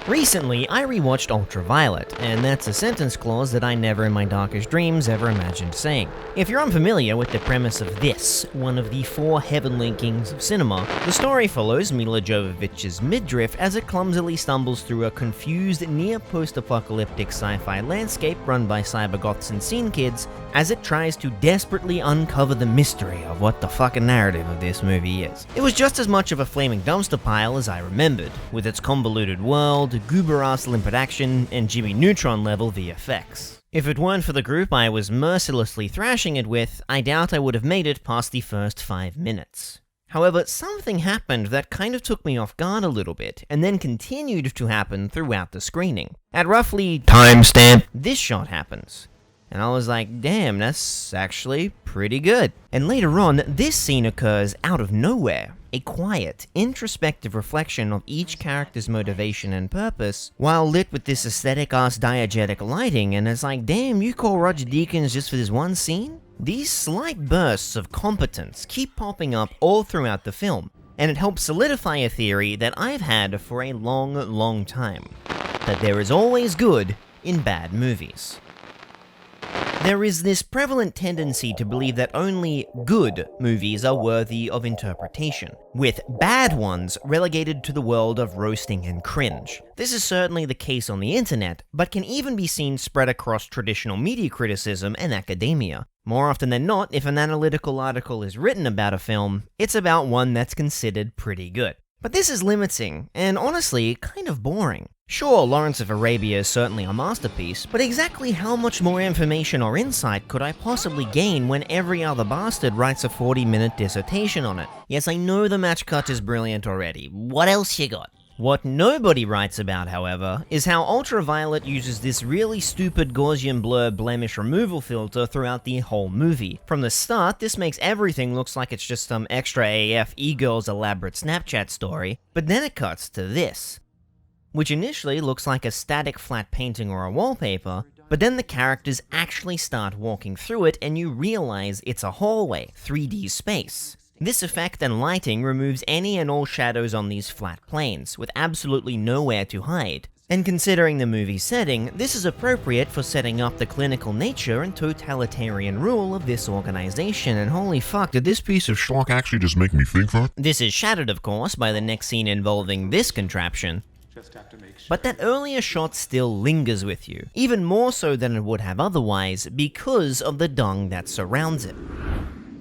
Recently, I rewatched Ultraviolet, and that's a sentence clause that I never in my darkest dreams ever imagined saying. If you're unfamiliar with the premise of this, one of the 4 heavenly kings of cinema, the story follows Milla Jovovich's midriff as it clumsily stumbles through a confused, near-post-apocalyptic sci-fi landscape run by cybergoths and scene kids as it tries to desperately uncover the mystery of what the fucking narrative of this movie is. It was just as much of a flaming dumpster pile as I remembered, with its convoluted world, goober-ass limpid action, and Jimmy Neutron level VFX. If it weren't for the group I was mercilessly thrashing it with, I doubt I would have made it past the first 5 minutes. However, something happened that kind of took me off guard a little bit, and then continued to happen throughout the screening. At roughly timestamp, this shot happens. And I was like, damn, that's actually pretty good. And later on, this scene occurs out of nowhere. A quiet, introspective reflection of each character's motivation and purpose, while lit with this aesthetic-ass diegetic lighting, and it's like, damn, you call Roger Deakins just for this one scene? These slight bursts of competence keep popping up all throughout the film, and it helps solidify a theory that I've had for a long, long time. That there is always good in bad movies. There is this prevalent tendency to believe that only good movies are worthy of interpretation, with bad ones relegated to the world of roasting and cringe. This is certainly the case on the internet, but can even be seen spread across traditional media criticism and academia. More often than not, if an analytical article is written about a film, it's about one that's considered pretty good. But this is limiting, and honestly, kind of boring. Sure, Lawrence of Arabia is certainly a masterpiece, but exactly how much more information or insight could I possibly gain when every other bastard writes a 40-minute dissertation on it? Yes, I know the match cut is brilliant already. What else you got? What nobody writes about, however, is how Ultraviolet uses this really stupid Gaussian blur blemish removal filter throughout the whole movie. From the start, this makes everything look like it's just some extra AF e-girl's elaborate Snapchat story, but then it cuts to this, which initially looks like a static flat painting or a wallpaper, but then the characters actually start walking through it and you realize it's a hallway, 3D space. This effect and lighting removes any and all shadows on these flat planes, with absolutely nowhere to hide. And considering the movie's setting, this is appropriate for setting up the clinical nature and totalitarian rule of this organization, and holy fuck, did this piece of schlock actually just make me think that? This is shattered, of course, by the next scene involving this contraption. But that earlier shot still lingers with you, even more so than it would have otherwise, because of the dung that surrounds it.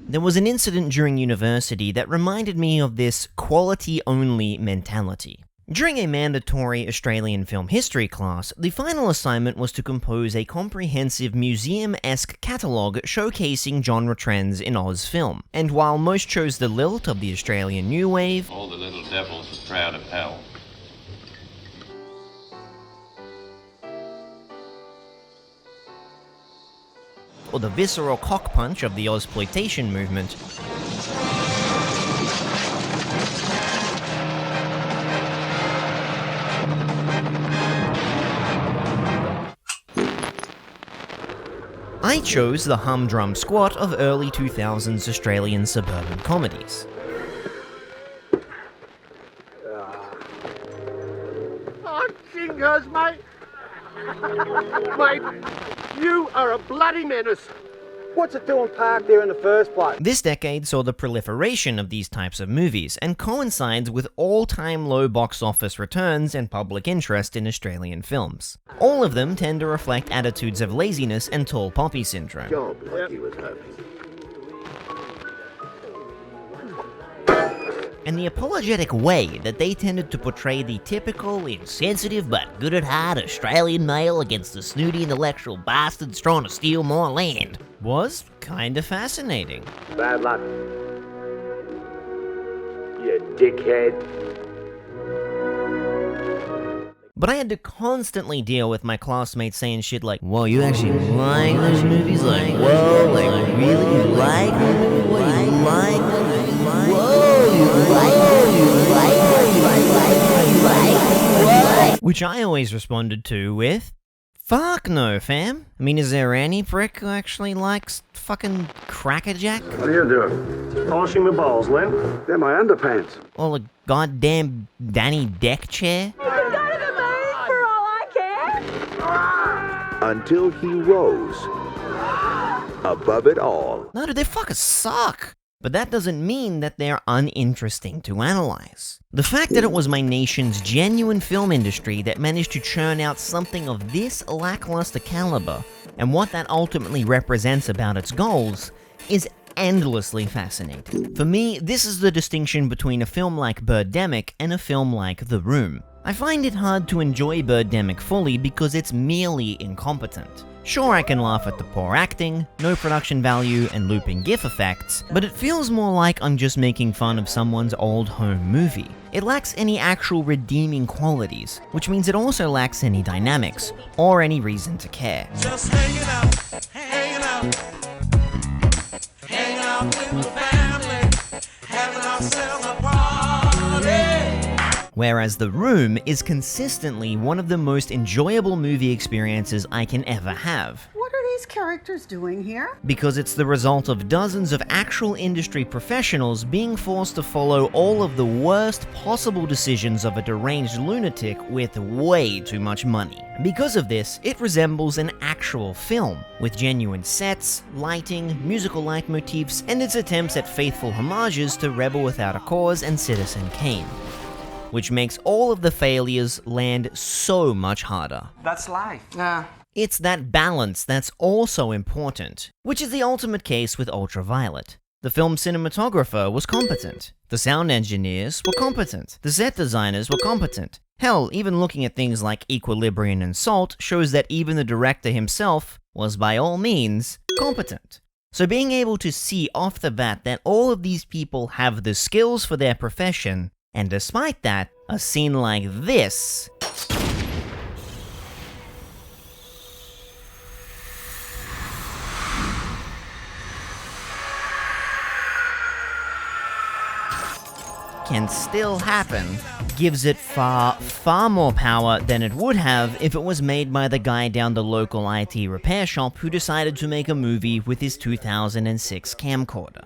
There was an incident during university that reminded me of this quality-only mentality. During a mandatory Australian film history class, the final assignment was to compose a comprehensive museum-esque catalogue showcasing genre trends in Oz film. And while most chose the lilt of the Australian New Wave, all the little devils were proud of hell. or the visceral cockpunch of the Ozploitation movement, I chose the humdrum squat of early 2000s Australian suburban comedies. Oh, jingers, mate! Mate, you are a bloody menace! What's it doing parked there in the first place? This decade saw the proliferation of these types of movies, and coincides with all-time low box office returns and public interest in Australian films. All of them tend to reflect attitudes of laziness and tall poppy syndrome. Job like he was having. And the apologetic way that they tended to portray the typical, insensitive but good at heart Australian male against the snooty intellectual bastards trying to steal more land was kinda fascinating. Bad luck. You dickhead. But I had to constantly deal with my classmates saying shit like, "Whoa, you actually like those movies? Like, whoa, like, really? You like them? What, you like them? Whoa, you like them? You like them? You like them? You like them? What?" Which I always responded to with, "Fuck no, fam. I mean, is there any prick who actually likes fucking crackerjack? What are you doing? Polishing the balls, Len? They're my underpants. Or a goddamn Danny Deck chair?" until he rose above it all. No, dude, they fucking suck. But that doesn't mean that they're uninteresting to analyze. The fact that it was my nation's genuine film industry that managed to churn out something of this lackluster caliber, and what that ultimately represents about its goals, is endlessly fascinating. For me, this is the distinction between a film like Bridemic and a film like The Room. I find it hard to enjoy Bridemic fully because it's merely incompetent. Sure, I can laugh at the poor acting, no production value, and looping GIF effects, but it feels more like I'm just making fun of someone's old home movie. It lacks any actual redeeming qualities, which means it also lacks any dynamics, or any reason to care. Just hanging out with the family, having ourselves a party. Whereas The Room is consistently one of the most enjoyable movie experiences I can ever have. What are these characters doing here? Because it's the result of dozens of actual industry professionals being forced to follow all of the worst possible decisions of a deranged lunatic with way too much money. Because of this, it resembles an actual film, with genuine sets, lighting, musical leitmotifs, and its attempts at faithful homages to Rebel Without a Cause and Citizen Kane, which makes all of the failures land so much harder. That's life. It's that balance that's also important, which is the ultimate case with Ultraviolet. The film cinematographer was competent, the sound engineers were competent, the set designers were competent. Hell, even looking at things like Equilibrium and Salt shows that even the director himself was by all means competent. So being able to see off the bat that all of these people have the skills for their profession, and despite that, a scene like this can still happen, gives it far more power than it would have if it was made by the guy down the local IT repair shop who decided to make a movie with his 2006 camcorder.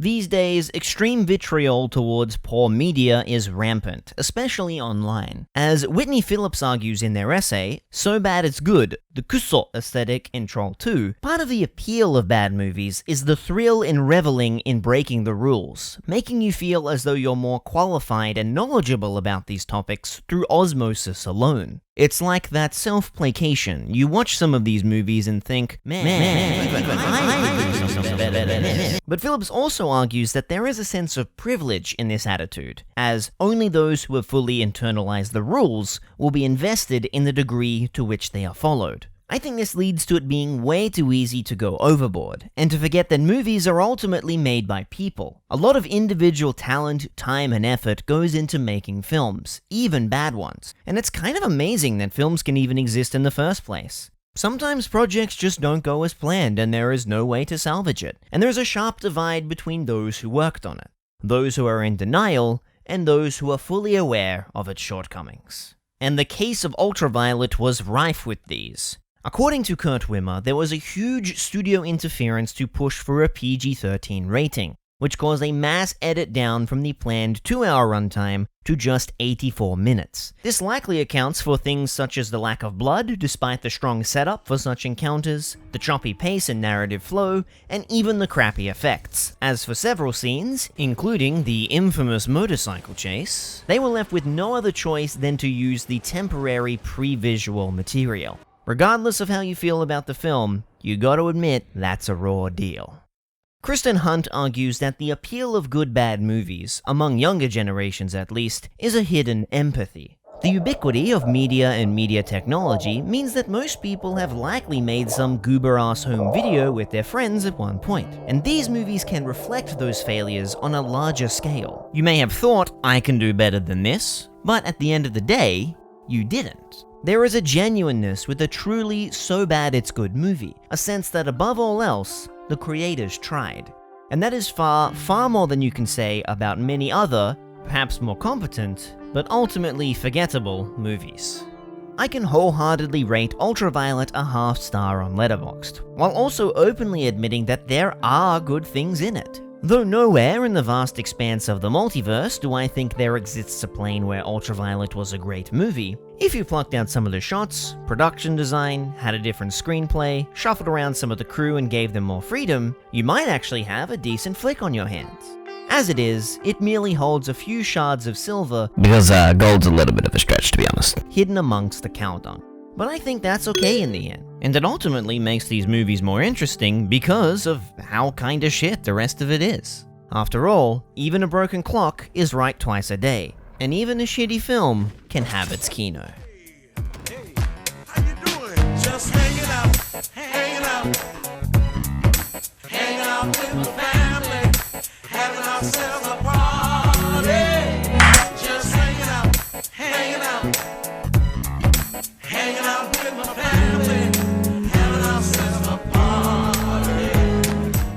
These days, extreme vitriol towards poor media is rampant, especially online. As Whitney Phillips argues in their essay, So Bad It's Good, the Kuso aesthetic in Troll 2, part of the appeal of bad movies is the thrill in reveling in breaking the rules, making you feel as though you're more qualified and knowledgeable about these topics through osmosis alone. It's like that self-placation. You watch some of these movies and think, man, even I do something better than this. But Phillips also argues that there is a sense of privilege in this attitude, as only those who have fully internalized the rules will be invested in the degree to which they are followed. I think this leads to it being way too easy to go overboard, and to forget that movies are ultimately made by people. A lot of individual talent, time, and effort goes into making films, even bad ones. And it's kind of amazing that films can even exist in the first place. Sometimes projects just don't go as planned and there is no way to salvage it, and there's a sharp divide between those who worked on it, those who are in denial, and those who are fully aware of its shortcomings. And the case of Ultraviolet was rife with these. According to Kurt Wimmer, there was a huge studio interference to push for a PG-13 rating, which caused a mass edit down from the planned 2-hour runtime to just 84 minutes. This likely accounts for things such as the lack of blood, despite the strong setup for such encounters, the choppy pace and narrative flow, and even the crappy effects. As for several scenes, including the infamous motorcycle chase, they were left with no other choice than to use the temporary pre-visual material. Regardless of how you feel about the film, you gotta admit that's a raw deal. Kristen Hunt argues that the appeal of good bad movies, among younger generations at least, is a hidden empathy. The ubiquity of media and media technology means that most people have likely made some goober-ass home video with their friends at one point, and these movies can reflect those failures on a larger scale. You may have thought, I can do better than this, but at the end of the day, you didn't. There is a genuineness with a truly so bad it's good movie, a sense that above all else, the creators tried. And that is far more than you can say about many other, perhaps more competent, but ultimately forgettable movies. I can wholeheartedly rate Ultraviolet a half star on Letterboxd, while also openly admitting that there are good things in it. Though nowhere in the vast expanse of the multiverse do I think there exists a plane where Ultraviolet was a great movie, if you plucked out some of the shots, production design, had a different screenplay, shuffled around some of the crew and gave them more freedom, you might actually have a decent flick on your hands. As it is, it merely holds a few shards of silver, Because gold's a little bit of a stretch, to be honest. hidden amongst the cowdung. But I think that's okay in the end, and it ultimately makes these movies more interesting because of how kinda shit the rest of it is. After all, even a broken clock is right twice a day, and even a shitty film can have its kino. How you doing? Just hanging out, hanging out with the family.